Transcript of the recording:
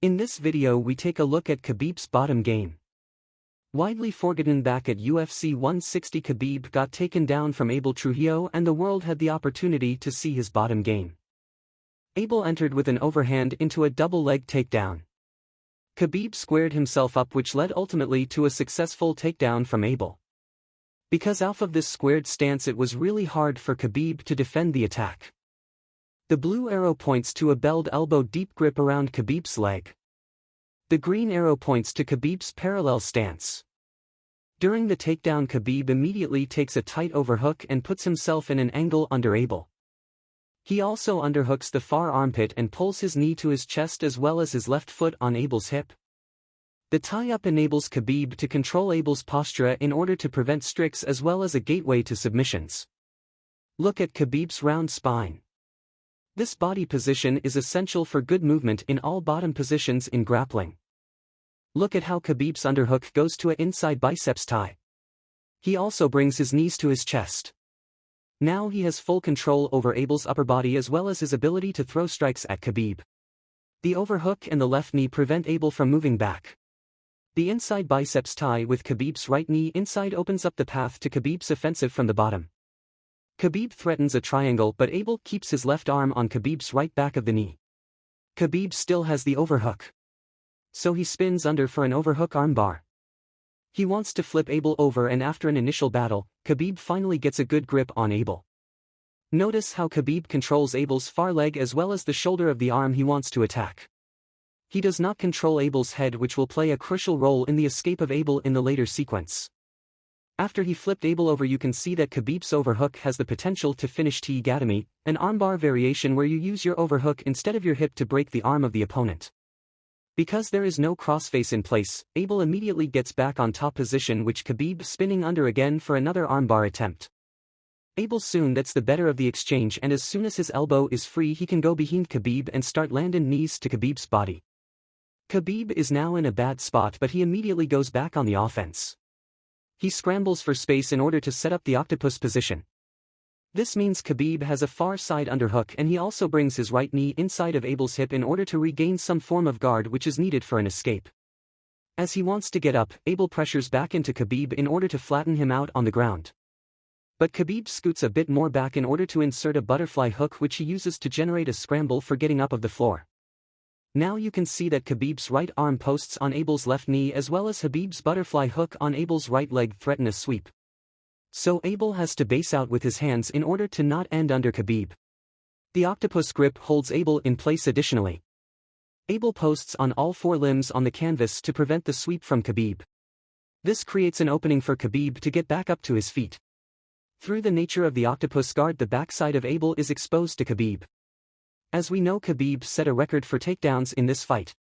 In this video we take a look at Khabib's bottom game. Widely forgotten, back at UFC 160 Khabib got taken down from Abel Trujillo and the world had the opportunity to see his bottom game. Abel entered with an overhand into a double leg takedown. Khabib squared himself up, which led ultimately to a successful takedown from Abel. Because off of this squared stance it was really hard for Khabib to defend the attack. The blue arrow points to a belled elbow deep grip around Khabib's leg. The green arrow points to Khabib's parallel stance. During the takedown, Khabib immediately takes a tight overhook and puts himself in an angle under Abel. He also underhooks the far armpit and pulls his knee to his chest as well as his left foot on Abel's hip. The tie-up enables Khabib to control Abel's posture in order to prevent strikes as well as a gateway to submissions. Look at Khabib's round spine. This body position is essential for good movement in all bottom positions in grappling. Look at how Khabib's underhook goes to an inside biceps tie. He also brings his knees to his chest. Now he has full control over Abel's upper body as well as his ability to throw strikes at Khabib. The overhook and the left knee prevent Abel from moving back. The inside biceps tie with Khabib's right knee inside opens up the path to Khabib's offensive from the bottom. Khabib threatens a triangle, but Abel keeps his left arm on Khabib's right back of the knee. Khabib still has the overhook. So he spins under for an overhook armbar. He wants to flip Abel over, and after an initial battle, Khabib finally gets a good grip on Abel. Notice how Khabib controls Abel's far leg as well as the shoulder of the arm he wants to attack. He does not control Abel's head, which will play a crucial role in the escape of Abel in the later sequence. After he flipped Abel over, you can see that Khabib's overhook has the potential to finish T-Gatami, an armbar variation where you use your overhook instead of your hip to break the arm of the opponent. Because there is no crossface in place, Abel immediately gets back on top position, which Khabib spinning under again for another armbar attempt. Abel soon gets the better of the exchange, and as soon as his elbow is free he can go behind Khabib and start landing knees to Khabib's body. Khabib is now in a bad spot, but he immediately goes back on the offense. He scrambles for space in order to set up the octopus position. This means Khabib has a far side underhook, and he also brings his right knee inside of Abel's hip in order to regain some form of guard which is needed for an escape. As he wants to get up, Abel pressures back into Khabib in order to flatten him out on the ground. But Khabib scoots a bit more back in order to insert a butterfly hook, which he uses to generate a scramble for getting up of the floor. Now you can see that Khabib's right arm posts on Abel's left knee as well as Khabib's butterfly hook on Abel's right leg threaten a sweep. So Abel has to base out with his hands in order to not end under Khabib. The octopus grip holds Abel in place. Additionally, Abel posts on all four limbs on the canvas to prevent the sweep from Khabib. This creates an opening for Khabib to get back up to his feet. Through the nature of the octopus guard, the backside of Abel is exposed to Khabib. As we know, Khabib set a record for takedowns in this fight.